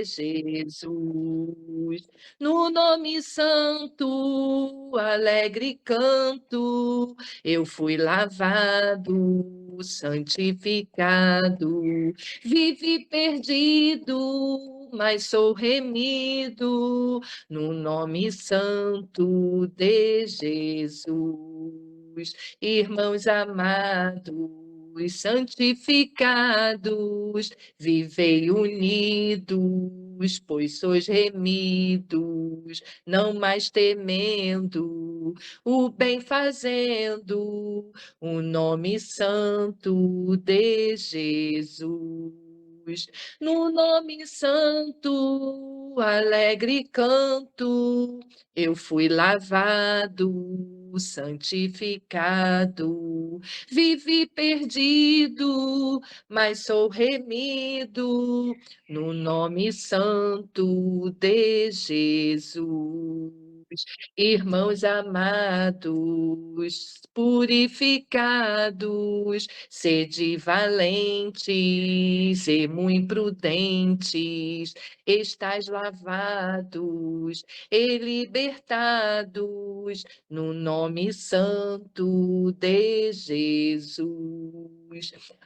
Jesus. No nome santo, alegre canto, eu fui lavado, santificado, vivi perdido, mas sou remido, no nome santo de Jesus. Irmãos amados, santificados, vivei unidos, pois sois remidos, não mais temendo, o bem fazendo, o nome santo de Jesus. No nome santo, alegre canto, eu fui lavado, santificado, vivi perdido, mas sou remido, no nome santo de Jesus. Irmãos amados, purificados, sede valentes e muito prudentes, estais lavados e libertados, no nome santo de Jesus.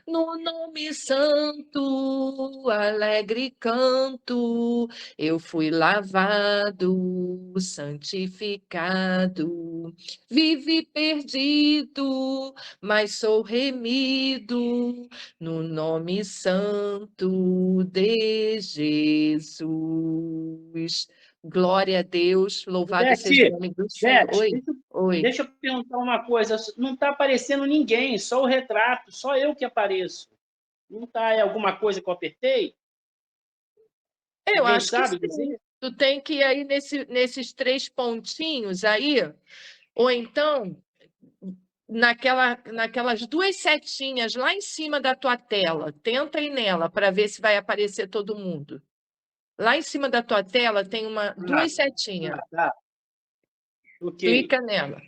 No nome santo, alegre canto, eu fui lavado, santificado, vivi perdido, mas sou remido, no nome santo de Jesus. Glória a Deus, louvado seja o nome do Senhor. Oi, oi. Deixa eu perguntar uma coisa. Não está aparecendo ninguém, só o retrato, só eu que apareço. Não está alguma coisa que eu apertei? Eu Alguém acho sabe que sim. dizer? Tu tem que ir aí nesses 3 pontinhos aí, ou então naquelas 2 setinhas lá em cima da tua tela. Tenta ir nela para ver se vai aparecer todo mundo. Lá em cima da tua tela tem 2 setinhas. Tá. Okay. Clica nela.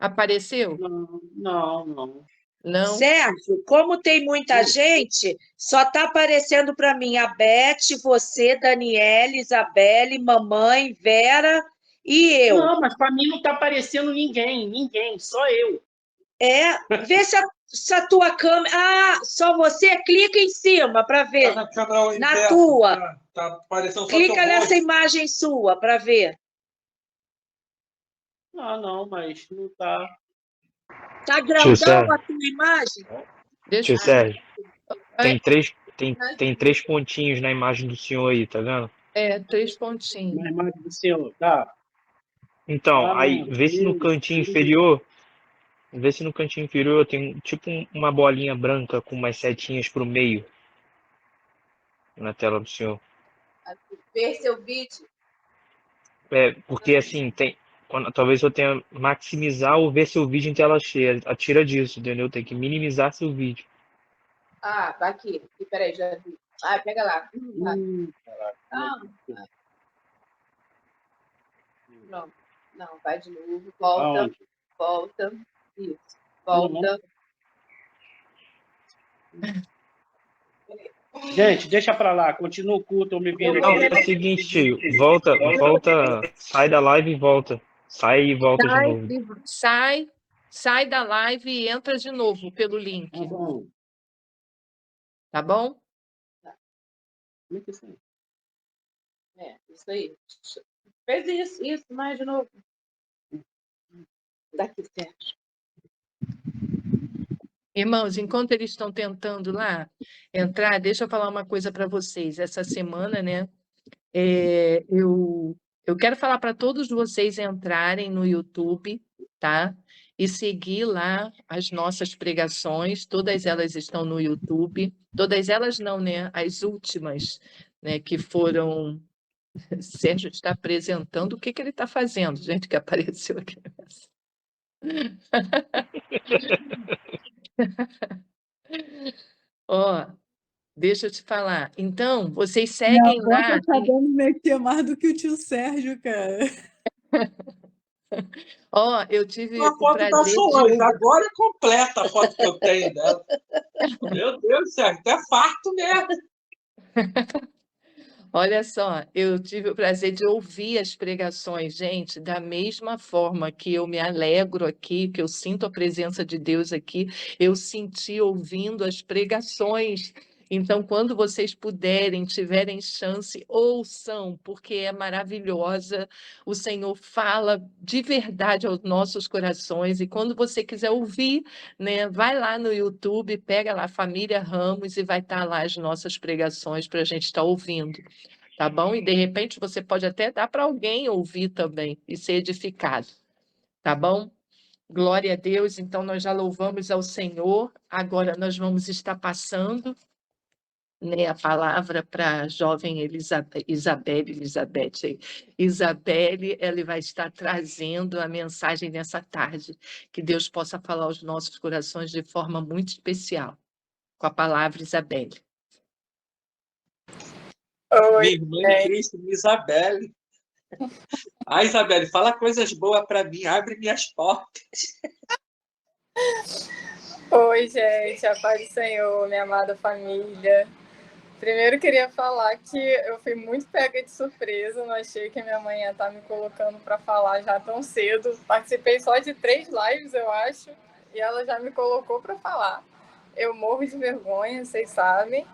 Apareceu? Não. Não? Sérgio, como tem muita gente, só está aparecendo para mim a Beth, você, Daniela, Isabelle, mamãe, Vera e eu. Não, mas para mim não está aparecendo ninguém, só eu. Vê se a tua câmera... Ah, só você? Clica em cima para ver. Tá na câmera na inversa, tua. Tá aparecendo só Clica teu nessa rosto. imagem sua para ver. Não, mas não está. Tá grandão a tua imagem? Tio Sérgio, tem 3 pontinhos na imagem do senhor aí, tá vendo? 3 pontinhos. Na imagem do senhor, tá. Então, aí, vê se no cantinho inferior tem tipo uma bolinha branca com umas setinhas pro meio na tela do senhor. Ver seu vídeo. Porque assim, talvez eu tenha maximizar ou ver seu vídeo em tela cheia. Atira disso, entendeu? Tem que minimizar seu vídeo. Ah, tá aqui. Peraí, já vi. Ah, pega lá. Não, vai de novo. Volta. Isso. Volta. Gente, deixa para lá. Continua o culto, eu me vendo Não, aqui. é o seguinte, tio. Volta. Sai da live e volta. Sai e volta de novo. Sai da live e entra de novo pelo link. Tá bom. Tá bom? Muito assim. Isso aí. Fez isso, mais de novo. Daqui, Sérgio. Irmãos, enquanto eles estão tentando lá entrar, deixa eu falar uma coisa para vocês. Essa semana, né, eu quero falar para todos vocês entrarem no YouTube, tá? E seguir lá as nossas pregações, todas elas estão no YouTube. Todas elas não, né? As últimas, né, que foram... Sérgio está apresentando o que ele está fazendo, gente, que apareceu aqui. Deixa eu te falar. Então, vocês seguem lá. Tá dando meter mais do que o tio Sérgio, cara. Eu tive A o foto da prazer Solange, agora é completa a foto que eu tenho dela. Meu Deus do céu, até farto mesmo. Olha só, eu tive o prazer de ouvir as pregações, gente, da mesma forma que eu me alegro aqui, que eu sinto a presença de Deus aqui, eu senti ouvindo as pregações. Então, quando vocês puderem, tiverem chance, ouçam, porque é maravilhosa. O Senhor fala de verdade aos nossos corações. E quando você quiser ouvir, né, vai lá no YouTube, pega lá Família Ramos e vai estar lá as nossas pregações para a gente estar ouvindo. Tá bom? E de repente você pode até dar para alguém ouvir também e ser edificado, tá bom? Glória a Deus. Então nós já louvamos ao Senhor. Agora nós vamos estar passando, né, a palavra para a jovem Isabelle, ela vai estar trazendo a mensagem nessa tarde. Que Deus possa falar aos nossos corações de forma muito especial. Com a palavra, Isabelle. Minha irmã em Cristo, Isabelle. Ah, Isabelle, fala coisas boas para mim, abre minhas portas. Oi, gente, a paz do Senhor, minha amada família. Primeiro queria falar que eu fui muito pega de surpresa, não achei que minha mãe ia estar me colocando para falar já tão cedo. Participei só de 3 lives, eu acho, e ela já me colocou para falar. Eu morro de vergonha, vocês sabem,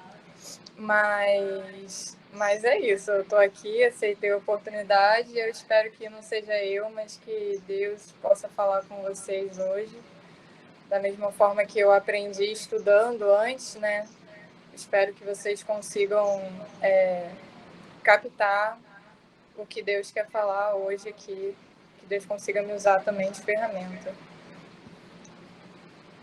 mas é isso, eu estou aqui, aceitei a oportunidade, eu espero que não seja eu, mas que Deus possa falar com vocês hoje. Da mesma forma que eu aprendi estudando antes, né? Espero que vocês consigam captar o que Deus quer falar hoje aqui, que Deus consiga me usar também de ferramenta.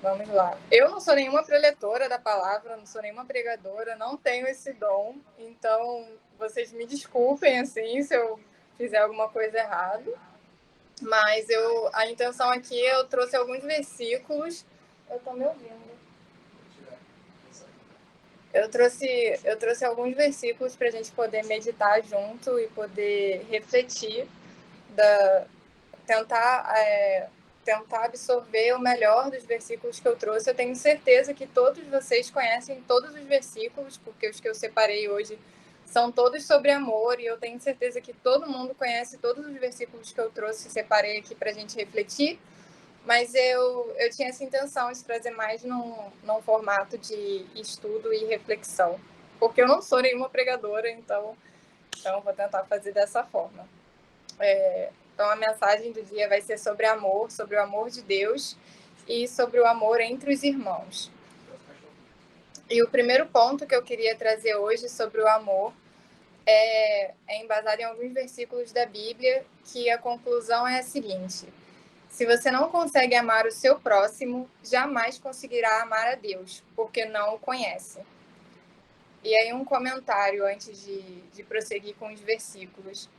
Vamos lá. Eu não sou nenhuma preletora da palavra, não sou nenhuma pregadora, não tenho esse dom, então vocês me desculpem assim se eu fizer alguma coisa errada. Mas a intenção aqui, eu trouxe alguns versículos. Eu estou me ouvindo. Eu trouxe alguns versículos para a gente poder meditar junto e poder refletir, tentar absorver o melhor dos versículos que eu trouxe. Eu tenho certeza que todos vocês conhecem todos os versículos, porque os que eu separei hoje são todos sobre amor, e eu tenho certeza que todo mundo conhece todos os versículos que eu trouxe e separei aqui para a gente refletir. Mas eu tinha essa intenção de trazer mais num formato de estudo e reflexão, porque eu não sou nenhuma pregadora, então vou tentar fazer dessa forma. Então a mensagem do dia vai ser sobre amor, sobre o amor de Deus e sobre o amor entre os irmãos. E o primeiro ponto que eu queria trazer hoje sobre o amor é embasado em alguns versículos da Bíblia, que a conclusão é a seguinte: se você não consegue amar o seu próximo, jamais conseguirá amar a Deus, porque não o conhece. E aí um comentário antes de prosseguir com os versículos.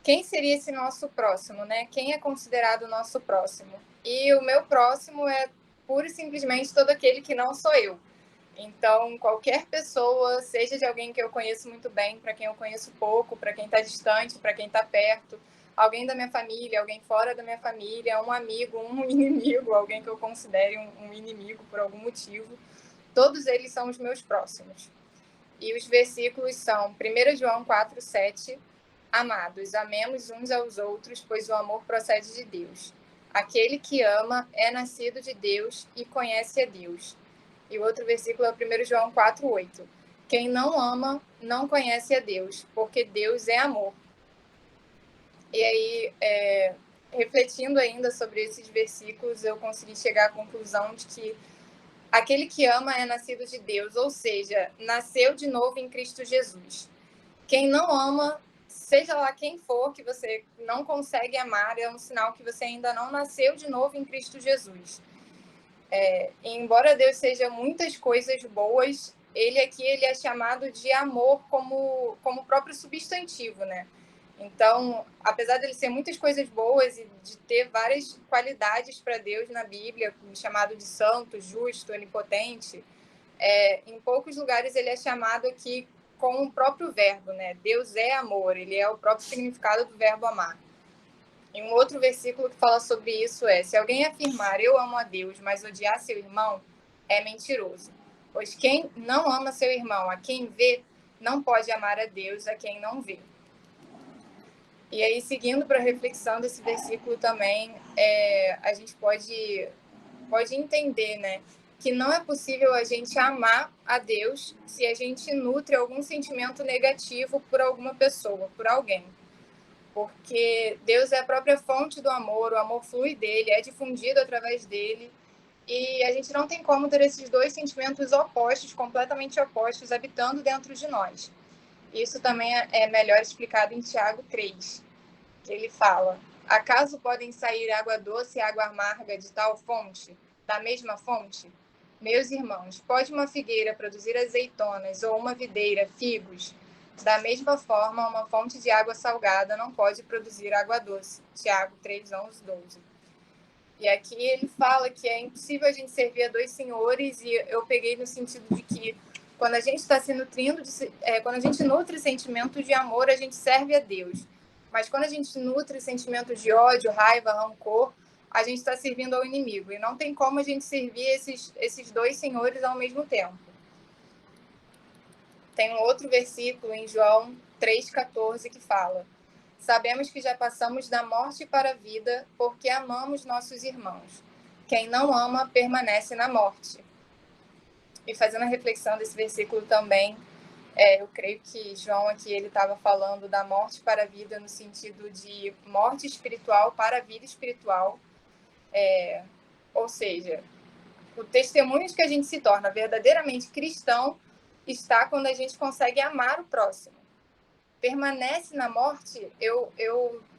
Quem seria esse nosso próximo, né? Quem é considerado o nosso próximo? E o meu próximo é pura e simplesmente todo aquele que não sou eu. Então, qualquer pessoa, seja de alguém que eu conheço muito bem, para quem eu conheço pouco, para quem está distante, para quem está perto, alguém da minha família, alguém fora da minha família, um amigo, um inimigo, alguém que eu considere um inimigo por algum motivo, todos eles são os meus próximos. E os versículos são 1 João 4:7, amados, amemos uns aos outros, pois o amor procede de Deus. Aquele que ama é nascido de Deus e conhece a Deus. E o outro versículo é 1 João 4:8. Quem não ama não conhece a Deus, porque Deus é amor. E aí, refletindo ainda sobre esses versículos, eu consegui chegar à conclusão de que aquele que ama é nascido de Deus, ou seja, nasceu de novo em Cristo Jesus. Quem não ama, seja lá quem for, que você não consegue amar, é um sinal que você ainda não nasceu de novo em Cristo Jesus. Embora Deus seja muitas coisas boas, ele é chamado de amor como próprio substantivo, né? Então, apesar de ele ser muitas coisas boas e de ter várias qualidades para Deus na Bíblia, chamado de santo, justo, onipotente, em poucos lugares ele é chamado aqui com o próprio verbo, né? Deus é amor, ele é o próprio significado do verbo amar. E um outro versículo que fala sobre isso se alguém afirmar eu amo a Deus, mas odiar seu irmão, é mentiroso. Pois quem não ama seu irmão, a quem vê, não pode amar a Deus a quem não vê. E aí, seguindo para a reflexão desse versículo também, a gente pode entender, né, que não é possível a gente amar a Deus se a gente nutre algum sentimento negativo por alguma pessoa, por alguém. Porque Deus é a própria fonte do amor, o amor flui dele, é difundido através dele, e a gente não tem como ter esses dois sentimentos opostos, completamente opostos, habitando dentro de nós. Isso também é melhor explicado em Tiago 3, que ele fala: acaso podem sair água doce e água amarga de tal fonte, da mesma fonte? Meus irmãos, pode uma figueira produzir azeitonas ou uma videira figos? Da mesma forma, uma fonte de água salgada não pode produzir água doce. Tiago 3, 11, 12. E aqui ele fala que é impossível a gente servir a dois senhores, e eu peguei no sentido de que quando a gente está se nutrindo, quando a gente nutre sentimentos de amor, a gente serve a Deus. Mas quando a gente nutre sentimentos de ódio, raiva, rancor, a gente está servindo ao inimigo. E não tem como a gente servir esses dois senhores ao mesmo tempo. Tem um outro versículo em João 3,14 que fala: sabemos que já passamos da morte para a vida porque amamos nossos irmãos. Quem não ama permanece na morte. E fazendo a reflexão desse versículo também, eu creio que João aqui ele estava falando da morte para a vida no sentido de morte espiritual para a vida espiritual. Ou seja, o testemunho de que a gente se torna verdadeiramente cristão está quando a gente consegue amar o próximo. Permanece na morte, eu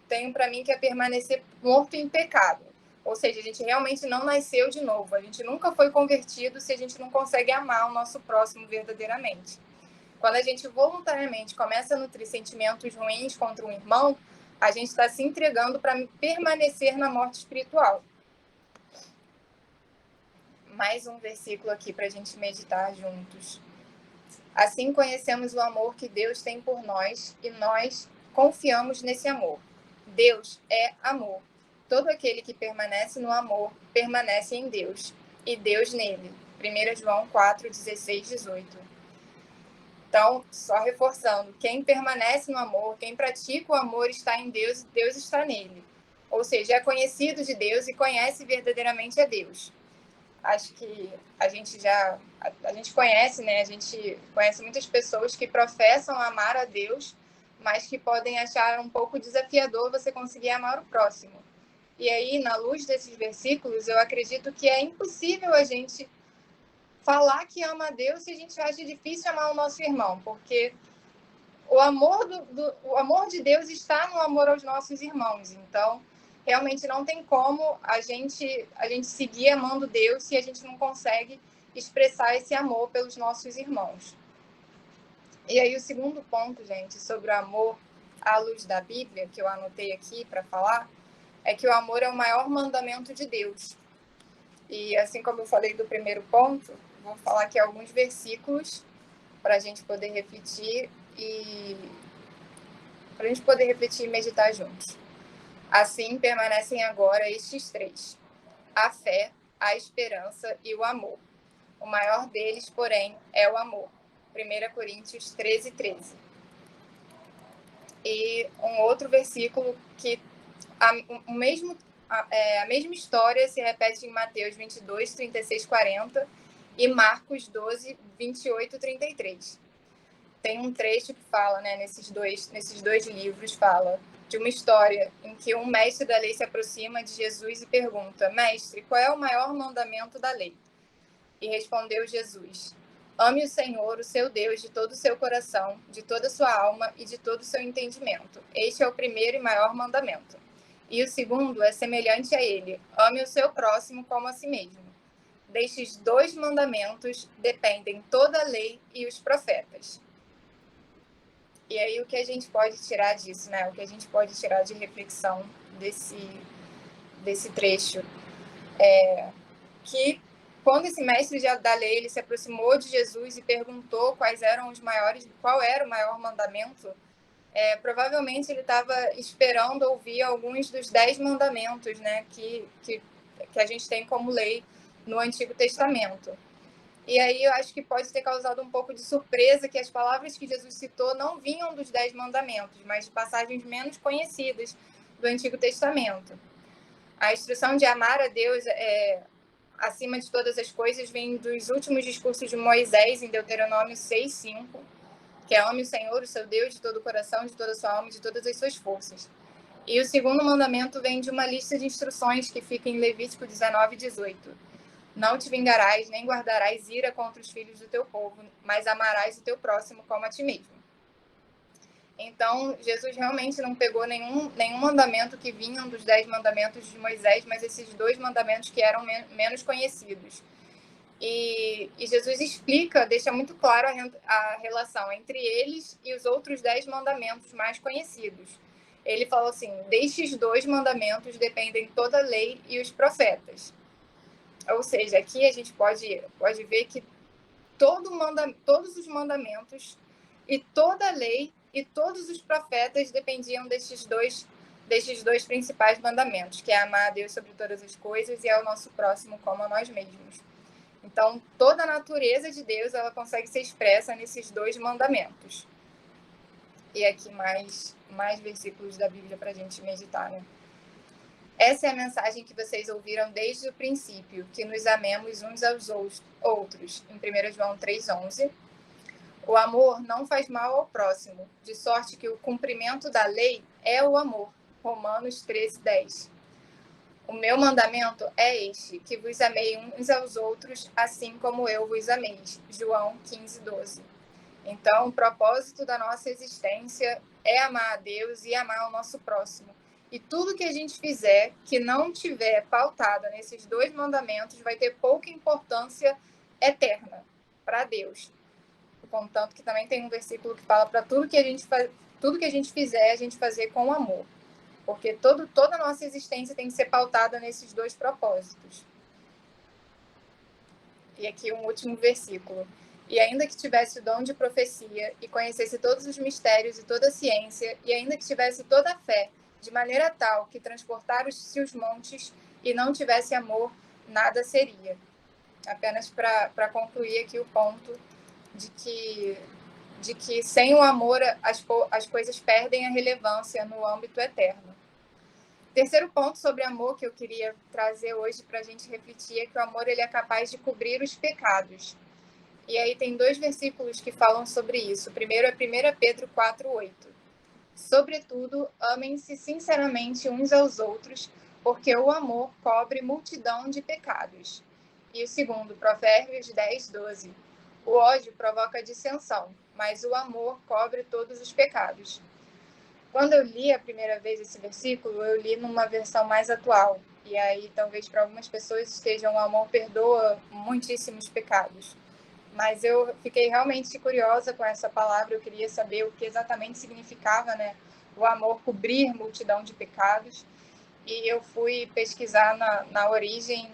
tenho para mim que é permanecer morto em pecado. Ou seja, a gente realmente não nasceu de novo. A gente nunca foi convertido se a gente não consegue amar o nosso próximo verdadeiramente. Quando a gente voluntariamente começa a nutrir sentimentos ruins contra um irmão, a gente está se entregando para permanecer na morte espiritual. Mais um versículo aqui para a gente meditar juntos. Assim conhecemos o amor que Deus tem por nós e nós confiamos nesse amor. Deus é amor. Todo aquele que permanece no amor permanece em Deus e Deus nele. 1 João 4, 16, 18. Então, só reforçando, quem permanece no amor, quem pratica o amor está em Deus e Deus está nele. Ou seja, é conhecido de Deus e conhece verdadeiramente a Deus. Acho que a gente conhece, né? A gente conhece muitas pessoas que professam amar a Deus, mas que podem achar um pouco desafiador você conseguir amar o próximo. E aí, na luz desses versículos, eu acredito que é impossível a gente falar que ama a Deus se a gente acha difícil amar o nosso irmão, porque o amor de Deus está no amor aos nossos irmãos. Então, realmente não tem como a gente seguir amando Deus se a gente não consegue expressar esse amor pelos nossos irmãos. E aí o segundo ponto, gente, sobre o amor à luz da Bíblia, que eu anotei aqui para falar, é que o amor é o maior mandamento de Deus. E assim como eu falei do primeiro ponto, vou falar aqui alguns versículos para a gente poder refletir e meditar juntos. Assim permanecem agora estes três: a fé, a esperança e o amor. O maior deles, porém, é o amor. 1 Coríntios 13, 13. E um outro versículo que a mesma história se repete em Mateus 22, 36, 40 e Marcos 12, 28, 33. Tem um trecho que fala, né, nesses dois livros, fala de uma história em que um mestre da lei se aproxima de Jesus e pergunta: mestre, qual é o maior mandamento da lei? E respondeu Jesus: ame o Senhor, o seu Deus, de todo o seu coração, de toda a sua alma e de todo o seu entendimento. Este é o primeiro e maior mandamento. E o segundo é semelhante a ele: ame o seu próximo como a si mesmo. Destes dois mandamentos dependem toda a lei e os profetas. E aí o que a gente pode tirar disso, né? O que a gente pode tirar de reflexão desse trecho é que quando esse mestre da lei ele se aproximou de Jesus e perguntou qual era o maior mandamento, provavelmente ele estava esperando ouvir alguns dos 10 mandamentos, né, que a gente tem como lei no Antigo Testamento. E aí eu acho que pode ter causado um pouco de surpresa que as palavras que Jesus citou não vinham dos 10 mandamentos, mas de passagens menos conhecidas do Antigo Testamento. A instrução de amar a Deus acima de todas as coisas vem dos últimos discursos de Moisés, em Deuteronômio 6:5, que é ame o Senhor, o seu Deus, de todo o coração, de toda a sua alma e de todas as suas forças. E o segundo mandamento vem de uma lista de instruções que fica em Levítico 19:18. Não te vingarás, nem guardarás ira contra os filhos do teu povo, mas amarás o teu próximo como a ti mesmo. Então, Jesus realmente não pegou nenhum mandamento que vinham dos 10 mandamentos de Moisés, mas esses 2 mandamentos que eram menos conhecidos. E Jesus explica, deixa muito claro a relação entre eles e os outros 10 mandamentos mais conhecidos. Ele falou assim, destes 2 mandamentos dependem toda a lei e os profetas. Ou seja, aqui a gente pode ver que todos os mandamentos e toda a lei e todos os profetas dependiam destes dois principais mandamentos, que é amar a Deus sobre todas as coisas e ao nosso próximo como a nós mesmos. Então, toda a natureza de Deus ela consegue ser expressa nesses 2 mandamentos. E aqui mais versículos da Bíblia para a gente meditar, né? Essa é a mensagem que vocês ouviram desde o princípio, que nos amemos uns aos outros, em 1 João 3:11. O amor não faz mal ao próximo, de sorte que o cumprimento da lei é o amor. Romanos 13:10. O meu mandamento é este, que vos amei uns aos outros, assim como eu vos amei. João 15:12. Então, o propósito da nossa existência é amar a Deus e amar o nosso próximo. E tudo que a gente fizer que não tiver pautado nesses 2 mandamentos vai ter pouca importância eterna para Deus. Contanto que também tem um versículo que fala para tudo que a gente fizer, a gente fazer com amor. Porque toda a nossa existência tem que ser pautada nesses 2 propósitos. E aqui um último versículo. E ainda que tivesse o dom de profecia, e conhecesse todos os mistérios e toda a ciência, e ainda que tivesse toda a fé, de maneira tal que transportasse os montes, e não tivesse amor, nada seria. Apenas para concluir aqui o ponto de que sem o amor as coisas perdem a relevância no âmbito eterno. Terceiro ponto sobre amor que eu queria trazer hoje para a gente refletir é que o amor ele é capaz de cobrir os pecados. E aí tem 2 versículos que falam sobre isso. O primeiro é 1 Pedro 4:8. Sobretudo, amem-se sinceramente uns aos outros, porque o amor cobre multidão de pecados. E o segundo, Provérbios 10:12. O ódio provoca dissensão, mas o amor cobre todos os pecados. Quando eu li a primeira vez esse versículo, eu li numa versão mais atual. E aí, talvez para algumas pessoas estejam, o amor perdoa muitíssimos pecados. Mas eu fiquei realmente curiosa com essa palavra, eu queria saber o que exatamente significava, né? O amor cobrir multidão de pecados. E eu fui pesquisar na origem,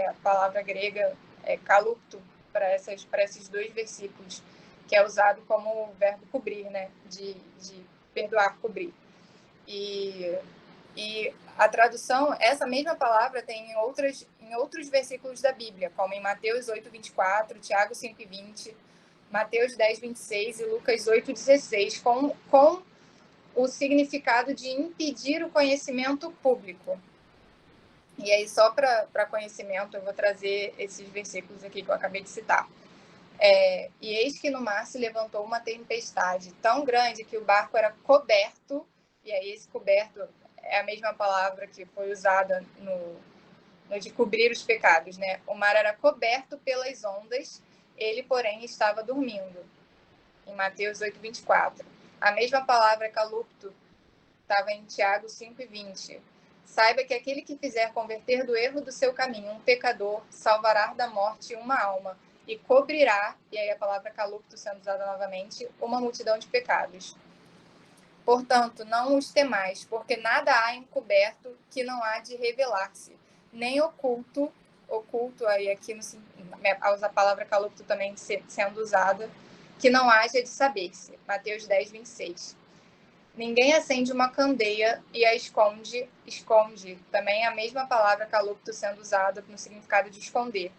a palavra grega é kalupto, para esses 2 versículos, que é usado como verbo cobrir, né? De perdoar, cobrir. E a tradução, essa mesma palavra tem em outros versículos da Bíblia, como em Mateus 8:24, Tiago 5:20, Mateus 10:26 e Lucas 8:16, com o significado de impedir o conhecimento público. E aí, só para conhecimento, eu vou trazer esses versículos aqui que eu acabei de citar. E eis que no mar se levantou uma tempestade tão grande que o barco era coberto, e aí esse coberto é a mesma palavra que foi usada no de cobrir os pecados, né? O mar era coberto pelas ondas, ele, porém, estava dormindo. Em Mateus 8:24. A mesma palavra kalupto estava em Tiago 5:20. Saiba que aquele que fizer converter do erro do seu caminho um pecador, salvará da morte uma alma, e cobrirá, e aí a palavra kalupto sendo usada novamente, uma multidão de pecados. Portanto, não os temais, porque nada há encoberto que não há de revelar-se, nem oculto, aí aqui a palavra kalupto também sendo usada, que não haja de saber-se. Mateus 10:26. Ninguém acende uma candeia e a esconde, também a mesma palavra kalupto sendo usada no significado de esconder.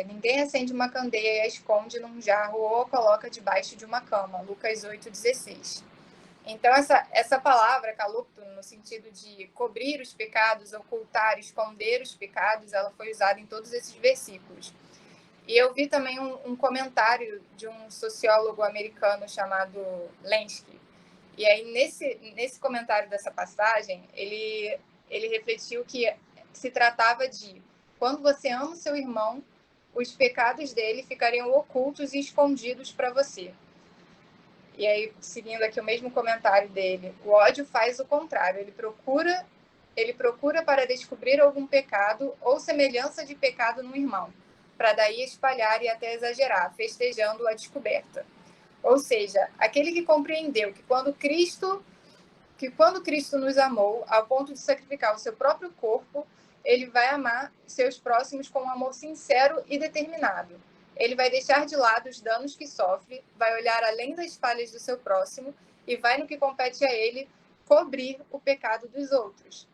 Ninguém acende uma candeia e a esconde num jarro ou a coloca debaixo de uma cama. Lucas 8,16. Então, essa palavra, calupto, no sentido de cobrir os pecados, ocultar, esconder os pecados, ela foi usada em todos esses versículos. E eu vi também um comentário de um sociólogo americano chamado Lenski. E aí, nesse comentário dessa passagem, ele refletiu que se tratava de quando você ama o seu irmão, os pecados dele ficariam ocultos e escondidos para você. E aí, seguindo aqui o mesmo comentário dele, o ódio faz o contrário, ele procura para descobrir algum pecado ou semelhança de pecado no irmão, para daí espalhar e até exagerar, festejando a descoberta. Ou seja, aquele que compreendeu que quando Cristo nos amou ao ponto de sacrificar o seu próprio corpo, ele vai amar seus próximos com um amor sincero e determinado. Ele vai deixar de lado os danos que sofre, vai olhar além das falhas do seu próximo e vai, no que compete a ele, cobrir o pecado dos outros.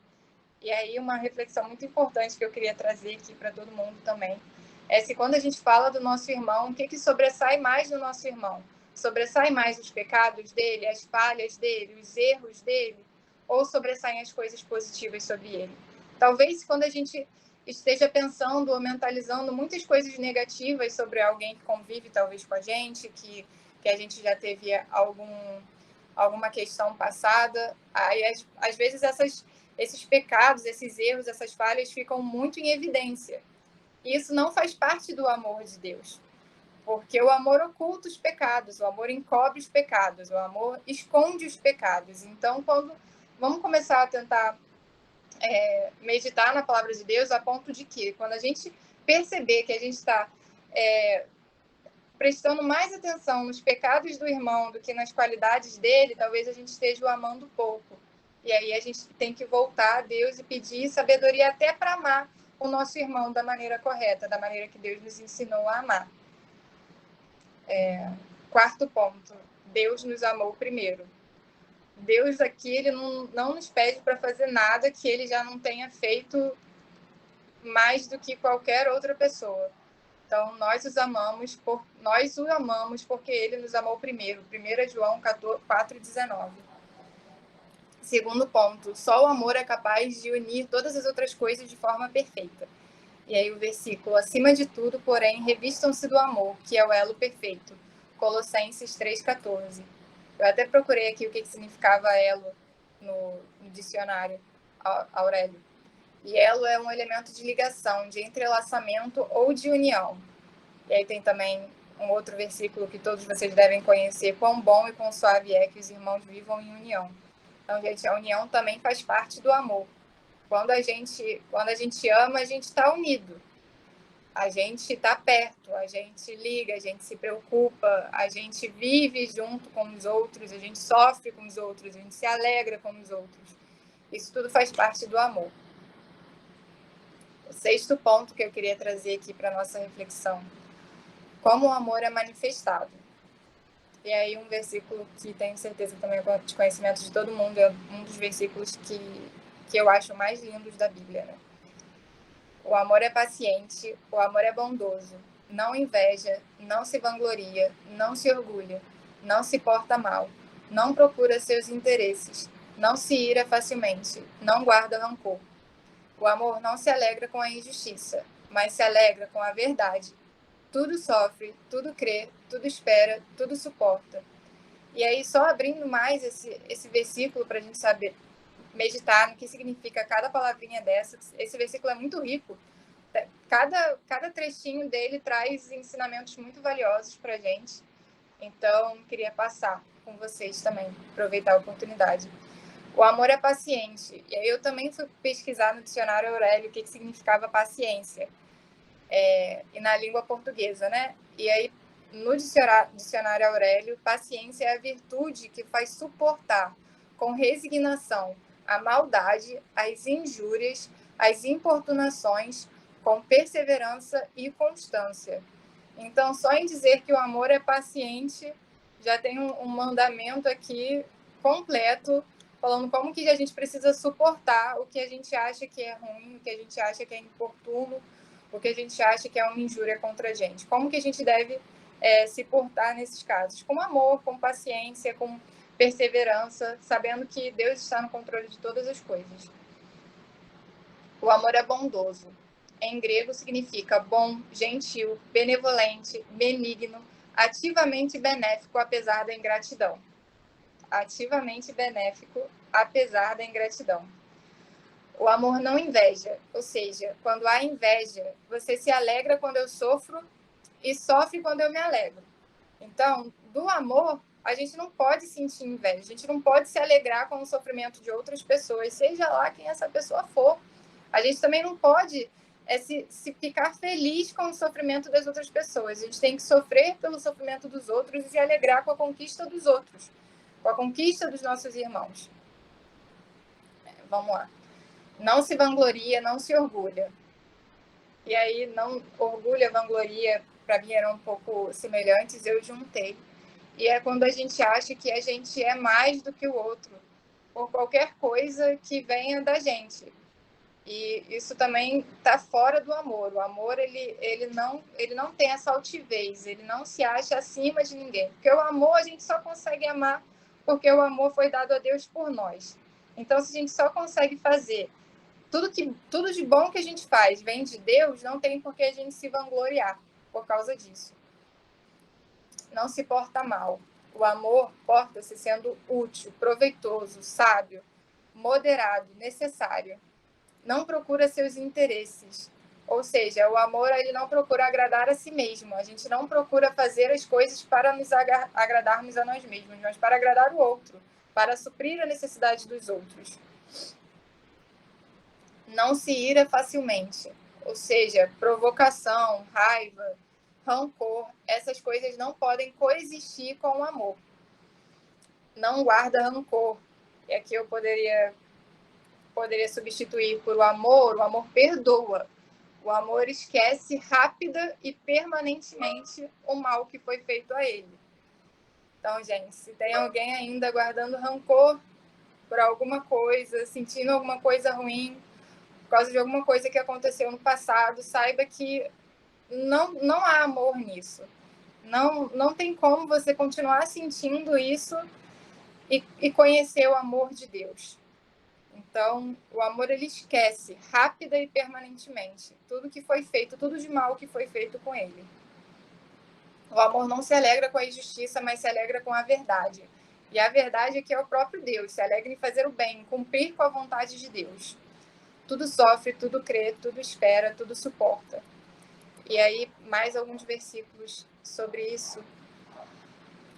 E aí uma reflexão muito importante que eu queria trazer aqui para todo mundo também é se quando a gente fala do nosso irmão, o que sobressai mais do nosso irmão? Sobressai mais os pecados dele, as falhas dele, os erros dele, ou sobressaem as coisas positivas sobre ele? Talvez quando a gente esteja pensando ou mentalizando muitas coisas negativas sobre alguém que convive talvez com a gente, que a gente já teve alguma questão passada, aí às vezes esses pecados, esses erros, essas falhas ficam muito em evidência. E isso não faz parte do amor de Deus. Porque o amor oculta os pecados, o amor encobre os pecados, o amor esconde os pecados. Então, vamos começar a tentar meditar na palavra de Deus a ponto de que, quando a gente perceber que a gente está prestando mais atenção nos pecados do irmão do que nas qualidades dele, talvez a gente esteja o amando pouco. E aí a gente tem que voltar a Deus e pedir sabedoria até para amar o nosso irmão da maneira correta, da maneira que Deus nos ensinou a amar. Quarto ponto, Deus nos amou primeiro. Deus aqui, ele não nos pede para fazer nada que ele já não tenha feito mais do que qualquer outra pessoa. Então, nós o amamos porque ele nos amou primeiro. 1 João 4,19. Segundo ponto, só o amor é capaz de unir todas as outras coisas de forma perfeita. E aí o versículo, acima de tudo, porém, revistam-se do amor, que é o elo perfeito. Colossenses 3,14. Eu até procurei aqui o que significava elo no dicionário, Aurélio. E elo é um elemento de ligação, de entrelaçamento ou de união. E aí tem também um outro versículo que todos vocês devem conhecer, quão bom e quão suave é que os irmãos vivam em união. Então, gente, a união também faz parte do amor. Quando a gente ama, a gente está unido. A gente está perto, a gente liga, a gente se preocupa, a gente vive junto com os outros, a gente sofre com os outros, a gente se alegra com os outros. Isso tudo faz parte do amor. O sexto ponto que eu queria trazer aqui para a nossa reflexão. Como o amor é manifestado. E aí um versículo que tenho certeza também de conhecimento de todo mundo, é um dos versículos que eu acho mais lindos da Bíblia, né? O amor é paciente, o amor é bondoso, não inveja, não se vangloria, não se orgulha, não se porta mal, não procura seus interesses, não se ira facilmente, não guarda rancor. O amor não se alegra com a injustiça, mas se alegra com a verdade. Tudo sofre, tudo crê, tudo espera, tudo suporta. E aí, só abrindo mais esse versículo para a gente saber meditar no que significa cada palavrinha dessa. Esse versículo é muito rico. Cada trechinho dele traz ensinamentos muito valiosos para a gente. Então, queria passar com vocês também, aproveitar a oportunidade. O amor é paciente. E aí eu também fui pesquisar no dicionário Aurélio o que significava paciência. E na língua portuguesa, né? E aí, no dicionário Aurélio, paciência é a virtude que faz suportar com resignação a maldade, as injúrias, as importunações, com perseverança e constância. Então, só em dizer que o amor é paciente, já tem um mandamento aqui completo, falando como que a gente precisa suportar o que a gente acha que é ruim, o que a gente acha que é importuno, porque a gente acha que é uma injúria contra a gente. Como que a gente deve se portar nesses casos? Com amor, com paciência, com perseverança, sabendo que Deus está no controle de todas as coisas. O amor é bondoso. Em grego significa bom, gentil, benevolente, benigno, ativamente benéfico, apesar da ingratidão. Ativamente benéfico, apesar da ingratidão. O amor não inveja, ou seja, quando há inveja, você se alegra quando eu sofro e sofre quando eu me alegro. Então, do amor, a gente não pode sentir inveja, a gente não pode se alegrar com o sofrimento de outras pessoas, seja lá quem essa pessoa for. A gente também não pode se ficar feliz com o sofrimento das outras pessoas. A gente tem que sofrer pelo sofrimento dos outros e se alegrar com a conquista dos outros, com a conquista dos nossos irmãos. Vamos lá. Não se vangloria, não se orgulha. E aí, não orgulha, vangloria, para mim eram um pouco semelhantes, eu juntei. E é quando a gente acha que a gente é mais do que o outro, por qualquer coisa que venha da gente. E isso também está fora do amor. O amor, ele não tem essa altivez, ele não se acha acima de ninguém. Porque o amor, a gente só consegue amar porque o amor foi dado a Deus por nós. Então, se a gente só consegue fazer tudo de bom que a gente faz vem de Deus, não tem por que a gente se vangloriar por causa disso. Não se porta mal. O amor porta-se sendo útil, proveitoso, sábio, moderado, necessário. Não procura seus interesses. Ou seja, o amor ele não procura agradar a si mesmo. A gente não procura fazer as coisas para nos agradarmos a nós mesmos, mas para agradar o outro, para suprir a necessidade dos outros. Não se ira facilmente. Ou seja, provocação, raiva, rancor, essas coisas não podem coexistir com o amor. Não guarda rancor. E aqui eu poderia substituir por o amor perdoa. O amor esquece rápida e permanentemente o mal que foi feito a ele. Então, gente, se tem alguém ainda guardando rancor por alguma coisa, sentindo alguma coisa ruim, por causa de alguma coisa que aconteceu no passado, saiba que não há amor nisso. Não tem como você continuar sentindo isso e conhecer o amor de Deus. Então, o amor, ele esquece rápida e permanentemente tudo que foi feito, tudo de mal que foi feito com ele. O amor não se alegra com a injustiça, mas se alegra com a verdade. E a verdade é que é o próprio Deus, se alegra em fazer o bem, cumprir com a vontade de Deus. Tudo sofre, tudo crê, tudo espera, tudo suporta. E aí, mais alguns versículos sobre isso.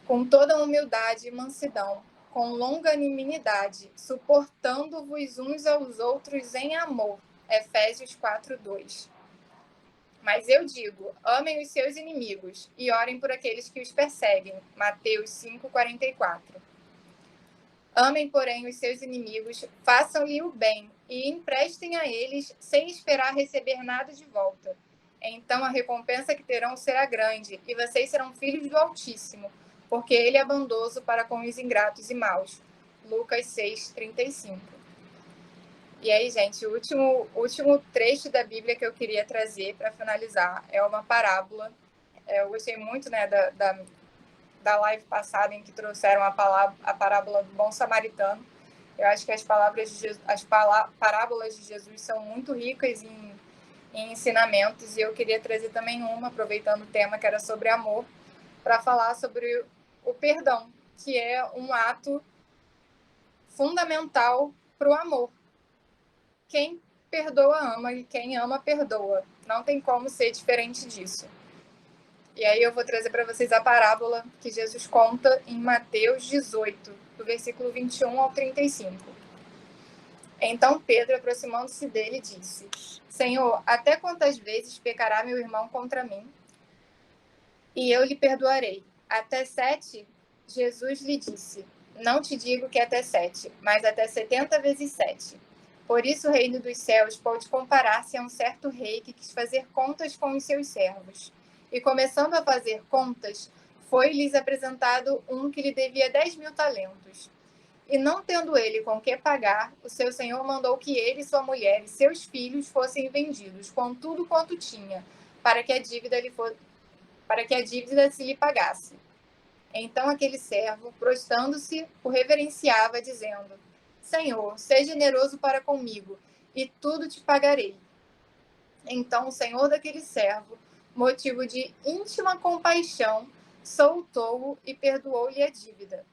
Com toda humildade e mansidão, com longanimidade, suportando-vos uns aos outros em amor. Efésios 4:2. Mas eu digo, amem os seus inimigos e orem por aqueles que os perseguem. Mateus 5:44. Amem, porém, os seus inimigos, façam-lhe o bem e emprestem a eles sem esperar receber nada de volta. Então a recompensa que terão será grande e vocês serão filhos do Altíssimo, porque ele é bondoso para com os ingratos e maus. Lucas 6:35. E aí, gente, o último trecho da Bíblia que eu queria trazer para finalizar é uma parábola. Eu gostei muito, né, da live passada em que trouxeram a parábola do bom samaritano. Eu acho que as parábolas de Jesus são muito ricas em ensinamentos, e eu queria trazer também uma, aproveitando o tema que era sobre amor, para falar sobre o perdão, que é um ato fundamental para o amor. Quem perdoa ama e quem ama perdoa. Não tem como ser diferente disso. E aí eu vou trazer para vocês a parábola que Jesus conta em Mateus 18, do versículo 21 ao 35. Então Pedro, aproximando-se dele, disse: Senhor, até quantas vezes pecará meu irmão contra mim? E eu lhe perdoarei. Até 7? Jesus lhe disse: Não te digo que até 7, mas até 70 vezes 7. Por isso o reino dos céus pode comparar-se a um certo rei que quis fazer contas com os seus servos. E começando a fazer contas, foi-lhes apresentado um que lhe devia 10.000 talentos. E não tendo ele com que pagar, o seu senhor mandou que ele, sua mulher e seus filhos fossem vendidos, com tudo quanto tinha, para que a dívida se lhe pagasse. Então aquele servo, prostrando-se, o reverenciava, dizendo: Senhor, seja generoso para comigo, e tudo te pagarei. Então o senhor daquele servo, motivo de íntima compaixão, soltou-o e perdoou-lhe a dívida.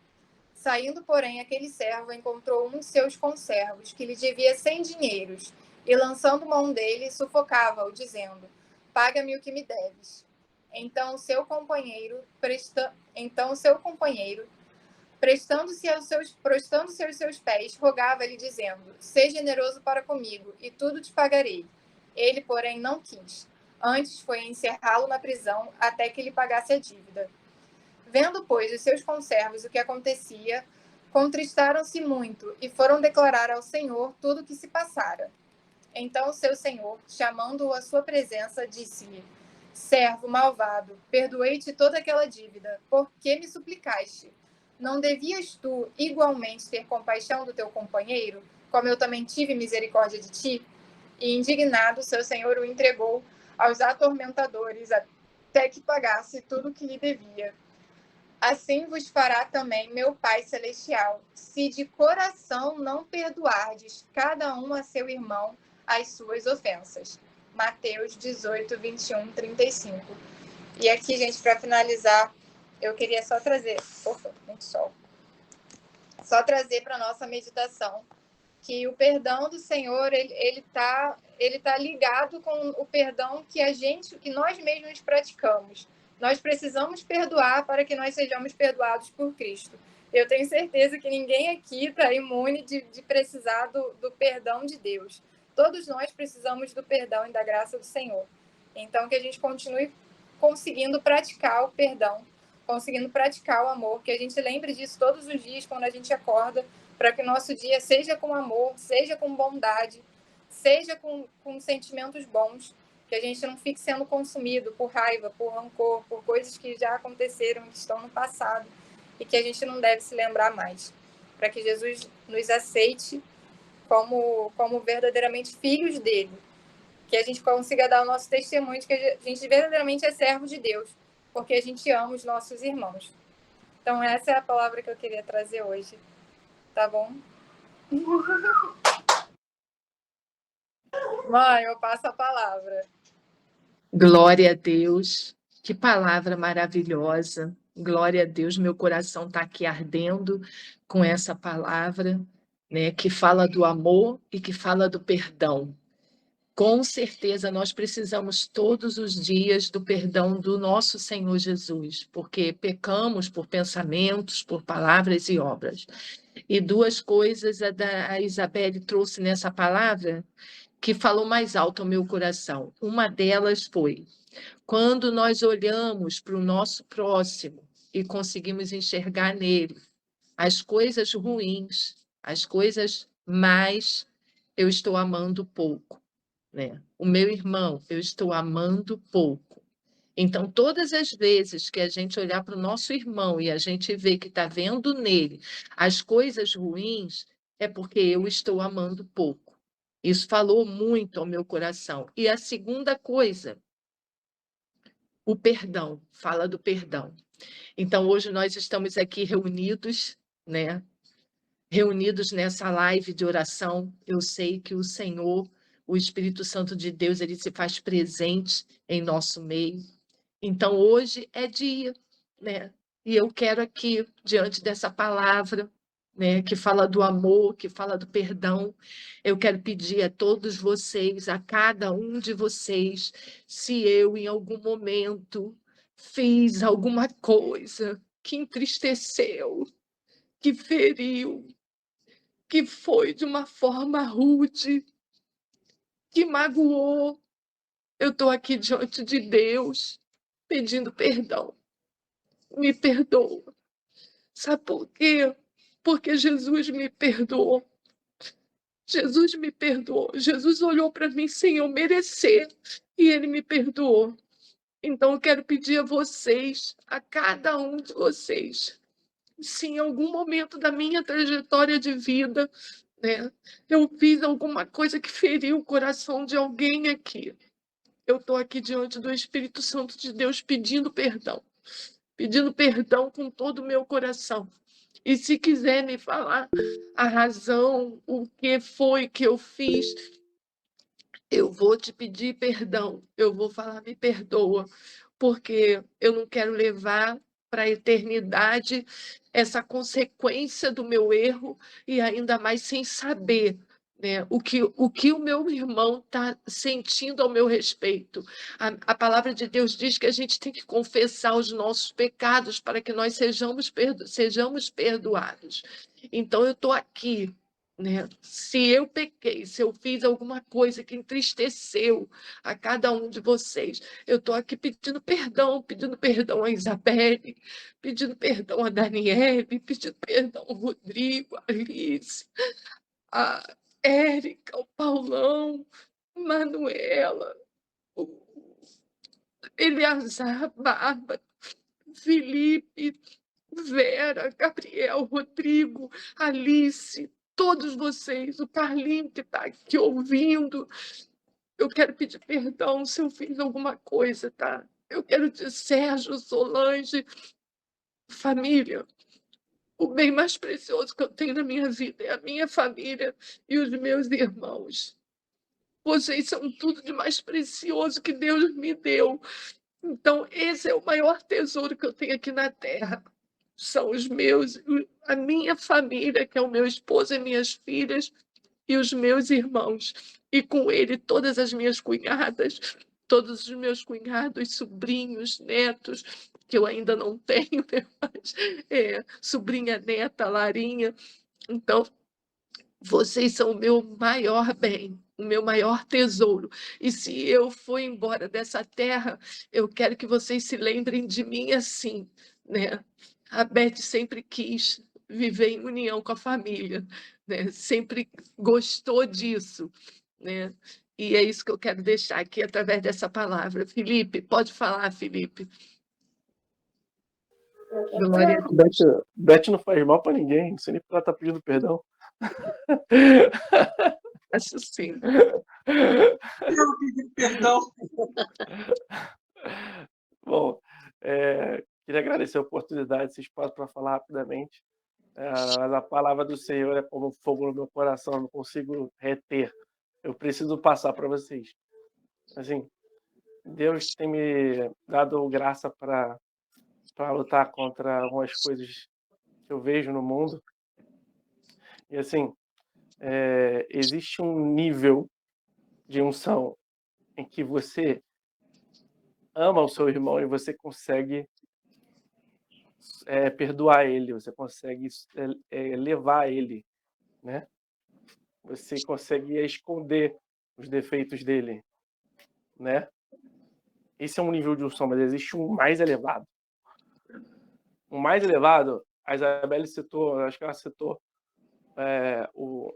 Saindo, porém, aquele servo encontrou um de seus conservos, que lhe devia 100 dinheiros, e lançando mão dele, sufocava-o, dizendo: Paga-me o que me deves. Então o seu companheiro, prostrando-se aos seus pés, rogava-lhe, dizendo: Seja generoso para comigo, e tudo te pagarei. Ele, porém, não quis. Antes foi encerrá-lo na prisão, até que lhe pagasse a dívida. Vendo, pois, os seus conservos o que acontecia, contristaram-se muito, e foram declarar ao Senhor tudo o que se passara. Então o seu senhor, chamando-o à sua presença, disse-lhe: Servo malvado, perdoei-te toda aquela dívida, por que me suplicaste? Não devias tu igualmente ter compaixão do teu companheiro, como eu também tive misericórdia de ti? E indignado, seu senhor o entregou aos atormentadores, até que pagasse tudo o que lhe devia. Assim vos fará também meu Pai Celestial, se de coração não perdoardes cada um a seu irmão as suas ofensas. Mateus 18, 21, 35. E aqui, gente, para finalizar, eu queria só trazer... Opa, muito sol. Só trazer para a nossa meditação que o perdão do Senhor, ele tá ligado com o perdão que nós mesmos praticamos. Nós precisamos perdoar para que nós sejamos perdoados por Cristo. Eu tenho certeza que ninguém aqui está imune de precisar do perdão de Deus. Todos nós precisamos do perdão e da graça do Senhor. Então, que a gente continue conseguindo praticar o perdão, conseguindo praticar o amor, que a gente lembre disso todos os dias quando a gente acorda, para que o nosso dia seja com amor, seja com bondade, seja com sentimentos bons, que a gente não fique sendo consumido por raiva, por rancor, por coisas que já aconteceram e que estão no passado e que a gente não deve se lembrar mais. Para que Jesus nos aceite como verdadeiramente filhos dele, que a gente consiga dar o nosso testemunho de que a gente verdadeiramente é servo de Deus, porque a gente ama os nossos irmãos. Então essa é a palavra que eu queria trazer hoje. Tá bom? Mãe, eu passo a palavra. Glória a Deus, que palavra maravilhosa. Glória a Deus, meu coração está aqui ardendo com essa palavra, né, que fala do amor e que fala do perdão. Com certeza, nós precisamos todos os dias do perdão do nosso Senhor Jesus, porque pecamos por pensamentos, por palavras e obras. E duas coisas a Isabelle trouxe nessa palavra que falou mais alto ao meu coração. Uma delas foi, quando nós olhamos para o nosso próximo e conseguimos enxergar nele as coisas ruins, as coisas mais, eu estou amando pouco, né? O meu irmão, eu estou amando pouco. Então, todas as vezes que a gente olhar para o nosso irmão e a gente vê que está vendo nele as coisas ruins, é porque eu estou amando pouco. Isso falou muito ao meu coração. E a segunda coisa, o perdão, fala do perdão. Então, hoje nós estamos aqui reunidos, né? Reunidos nessa live de oração. Eu sei que o Senhor, o Espírito Santo de Deus, ele se faz presente em nosso meio. Então, hoje é dia, né? E eu quero aqui, diante dessa palavra, né, que fala do amor, que fala do perdão, eu quero pedir a todos vocês, a cada um de vocês, se eu, em algum momento, fiz alguma coisa que entristeceu, que feriu, que foi de uma forma rude, que magoou, eu estou aqui diante de Deus, pedindo perdão. Me perdoa. Sabe por quê? Porque Jesus me perdoou. Jesus me perdoou. Jesus olhou para mim sem eu merecer e ele me perdoou. Então eu quero pedir a vocês, a cada um de vocês, se em algum momento da minha trajetória de vida, né, eu fiz alguma coisa que feriu o coração de alguém aqui, eu estou aqui diante do Espírito Santo de Deus pedindo perdão com todo o meu coração. E se quiser me falar a razão, o que foi que eu fiz, eu vou te pedir perdão. Eu vou falar, me perdoa, porque eu não quero levar para a eternidade essa consequência do meu erro e ainda mais sem saber, né, o que o meu irmão está sentindo ao meu respeito. A palavra de Deus diz que a gente tem que confessar os nossos pecados para que nós sejamos perdoados. Então, eu estou aqui, né? Se eu pequei, se eu fiz alguma coisa que entristeceu a cada um de vocês, eu estou aqui pedindo perdão a Isabelle, pedindo perdão a Daniele, pedindo perdão ao Rodrigo, a Alice, a Érica, o Paulão, Manuela, o Eleazar, Bárbara, Felipe, Vera, Gabriel, Rodrigo, Alice, todos vocês, o Carlinho que está aqui ouvindo. Eu quero pedir perdão se eu fiz alguma coisa, tá? Eu quero dizer, Sérgio, Solange, família, o bem mais precioso que eu tenho na minha vida é a minha família e os meus irmãos. Vocês são tudo de mais precioso que Deus me deu. Então, esse é o maior tesouro que eu tenho aqui na Terra. São os meus, a minha família, que é o meu esposo e minhas filhas, e os meus irmãos. E com ele, todas as minhas cunhadas, todos os meus cunhados, sobrinhos, netos, que eu ainda não tenho, né? Mas, sobrinha, neta, Larinha. Então, vocês são o meu maior bem, o meu maior tesouro. E se eu for embora dessa terra, eu quero que vocês se lembrem de mim assim, né? A Beth sempre quis viver em união com a família, né? Sempre gostou disso, né? E é isso que eu quero deixar aqui através dessa palavra. Felipe, pode falar, Felipe. Glória a Deus. Beth não faz mal pra ninguém, não sei nem porque ela tá pedindo perdão. Acho sim. Eu pedi perdão. Bom, queria agradecer a oportunidade, esse espaço para falar rapidamente. Mas a palavra do Senhor é como fogo no meu coração, eu não consigo reter. Eu preciso passar para vocês. Assim, Deus tem me dado graça para lutar contra algumas coisas que eu vejo no mundo. E assim, existe um nível de unção em que você ama o seu irmão e você consegue perdoar ele, você consegue levar ele, né? Você consegue esconder os defeitos dele, né? Esse é um nível de unção, mas existe um mais elevado. O mais elevado, a Isabelle citou, acho que ela citou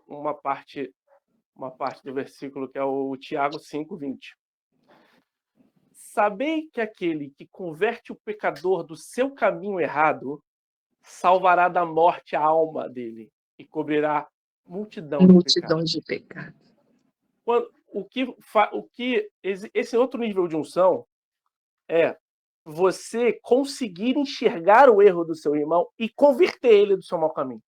uma parte do versículo que é o Tiago 5:20. Sabei que aquele que converte o pecador do seu caminho errado salvará da morte a alma dele e cobrirá multidão De pecado. Esse outro nível de unção é você conseguir enxergar o erro do seu irmão e converter ele do seu mau caminho.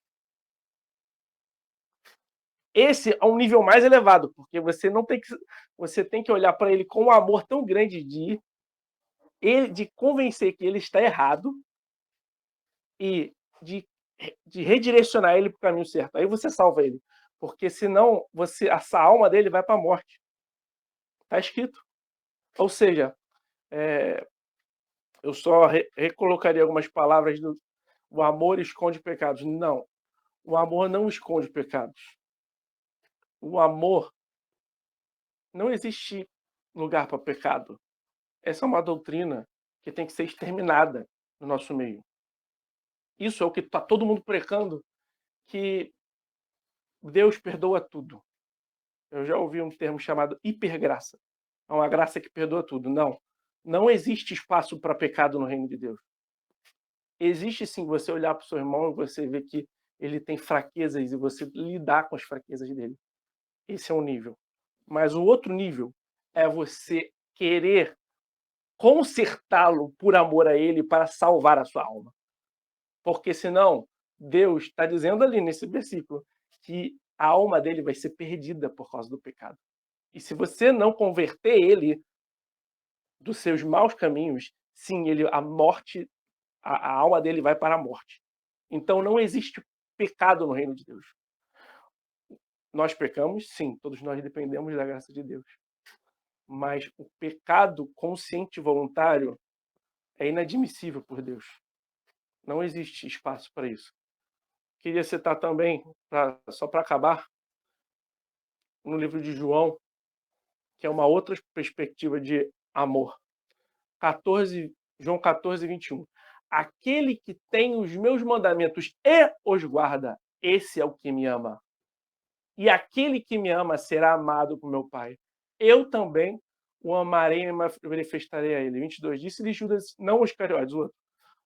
Esse é um nível mais elevado, porque você tem que olhar para ele com um amor tão grande de convencer que ele está errado e de redirecionar ele para o caminho certo. Aí você salva ele, porque senão essa alma dele vai para a morte. Está escrito. Ou seja, eu só recolocaria algumas palavras do o amor esconde pecados. Não, o amor não esconde pecados. O amor, não existe lugar para pecado. Essa é uma doutrina que tem que ser exterminada no nosso meio. Isso é o que está todo mundo pregando, que Deus perdoa tudo. Eu já ouvi um termo chamado hipergraça. É uma graça que perdoa tudo. Não existe espaço para pecado no reino de Deus. existe sim você olhar para o seu irmão e você ver que ele tem fraquezas e você lidar com as fraquezas dele. Esse é um nível. Mas o outro nível é você querer consertá-lo por amor a ele para salvar a sua alma. Porque senão, Deus está dizendo ali nesse versículo que a alma dele vai ser perdida por causa do pecado. E se você não converter ele dos seus maus caminhos, sim, a morte, a alma dele vai para a morte. Então não existe pecado no reino de Deus. Nós pecamos, sim, todos nós dependemos da graça de Deus. Mas o pecado consciente e voluntário é inadmissível por Deus. Não existe espaço para isso. Queria citar também, só para acabar, no livro de João, que é uma outra perspectiva de amor. João 14, 21. Aquele que tem os meus mandamentos e os guarda, esse é o que me ama. E aquele que me ama será amado por meu Pai. Eu também o amarei e me manifestarei a ele. 22. Disse-lhe Judas, não os Iscariotes, o outro.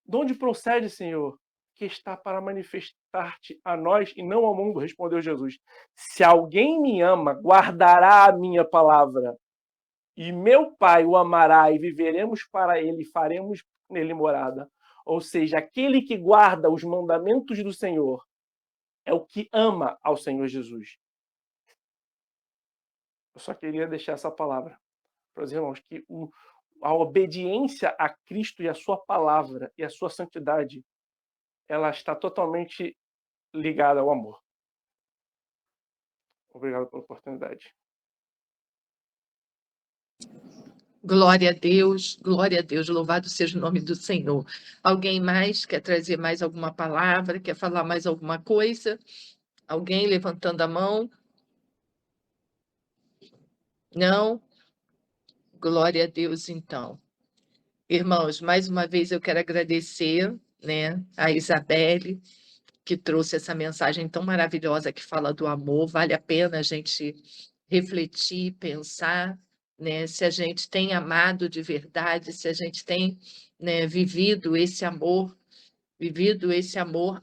De onde procede, Senhor, que está para manifestar-te a nós e não ao mundo? Respondeu Jesus. Se alguém me ama, guardará a minha palavra. E meu Pai o amará e viveremos para ele e faremos nele morada. Ou seja, aquele que guarda os mandamentos do Senhor é o que ama ao Senhor Jesus. Eu só queria deixar essa palavra para os irmãos, que a obediência a Cristo e a sua palavra e a sua santidade, ela está totalmente ligada ao amor. Obrigado pela oportunidade. Glória a Deus, louvado seja o nome do Senhor. Alguém mais quer trazer mais alguma palavra, quer falar mais alguma coisa? Alguém levantando a mão? Não? Glória a Deus, então. Irmãos, mais uma vez eu quero agradecer, né, a Isabelle, que trouxe essa mensagem tão maravilhosa que fala do amor. Vale a pena a gente refletir, pensar, né, se a gente tem amado de verdade, se a gente tem, né, vivido esse amor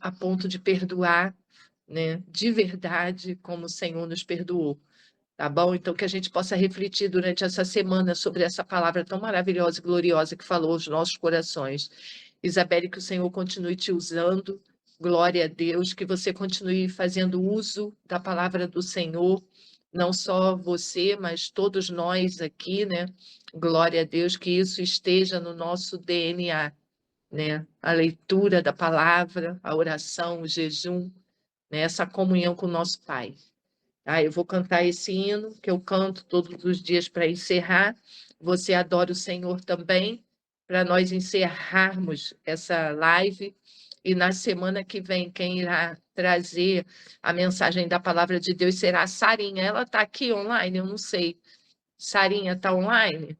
a ponto de perdoar, né, de verdade, como o Senhor nos perdoou. Tá bom? Então, que a gente possa refletir durante essa semana sobre essa palavra tão maravilhosa e gloriosa que falou aos nossos corações. Isabelle, que o Senhor continue te usando. Glória a Deus, que você continue fazendo uso da palavra do Senhor, não só você, mas todos nós aqui, né? Glória a Deus, que isso esteja no nosso DNA, né? A leitura da palavra, a oração, o jejum, né? Essa comunhão com o nosso Pai. Eu vou cantar esse hino que eu canto todos os dias para encerrar. Você adora o Senhor também, para nós encerrarmos essa live. E na semana que vem, quem irá trazer a mensagem da palavra de Deus será a Sarinha. Ela está aqui online? Eu não sei. Sarinha está online?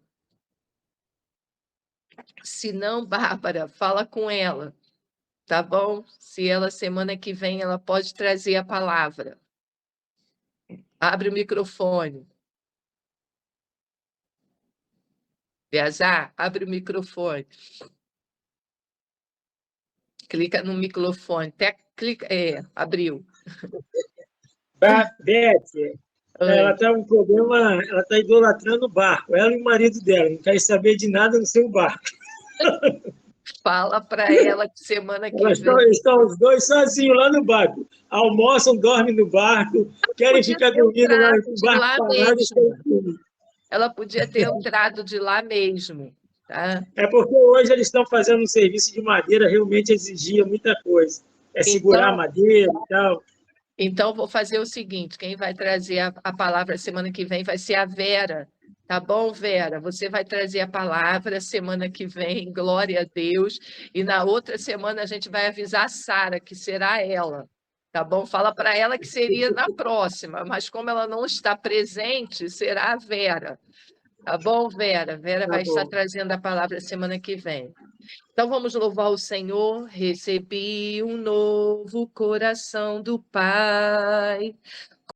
Se não, Bárbara, fala com ela, tá bom? Se ela, semana que vem, ela pode trazer a palavra. Abre o microfone. Beazar, abre o microfone. Clica no microfone. Até clica. Abriu. Beth, ela está um problema, ela está idolatrando o barco, ela e o marido dela, não quer saber de nada no seu barco. Fala para ela que semana que vem. Estão os dois sozinhos lá no barco. Almoçam, dormem no barco, querem ficar dormindo lá no barco parado. Ela podia ter entrado de lá mesmo. Tá? É porque hoje eles estão fazendo um serviço de madeira, realmente exigia muita coisa. Segurar a madeira e tal. Então, vou fazer o seguinte, quem vai trazer a palavra semana que vem vai ser a Vera. Tá bom, Vera? Você vai trazer a palavra semana que vem, glória a Deus. E na outra semana a gente vai avisar a Sara, que será ela. Tá bom? Fala para ela que seria na próxima, mas como ela não está presente, será a Vera. Tá bom, Vera? Vera vai estar trazendo a palavra semana que vem. Então, vamos louvar o Senhor. Recebi um novo coração do Pai,